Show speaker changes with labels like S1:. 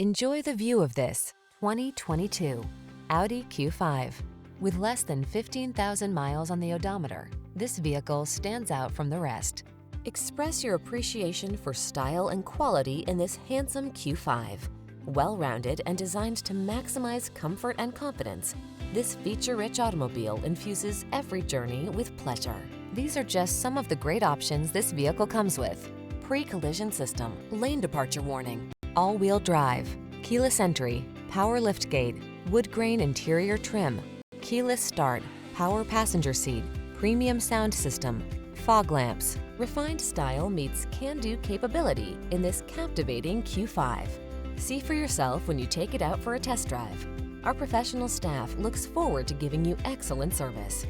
S1: Enjoy the view of this 2022 Audi Q5. With less than 15,000 miles on the odometer, this vehicle stands out from the rest. Express your appreciation for style and quality in this handsome Q5. Well-rounded and designed to maximize comfort and confidence, this feature-rich automobile infuses every journey with pleasure. These are just some of the great options this vehicle comes with: pre-collision system, lane departure warning, all-wheel drive, keyless entry, power liftgate, wood grain interior trim, keyless start, power passenger seat, premium sound system, fog lamps. Refined style meets can-do capability in this captivating Q5. See for yourself when you take it out for a test drive. Our professional staff looks forward to giving you excellent service.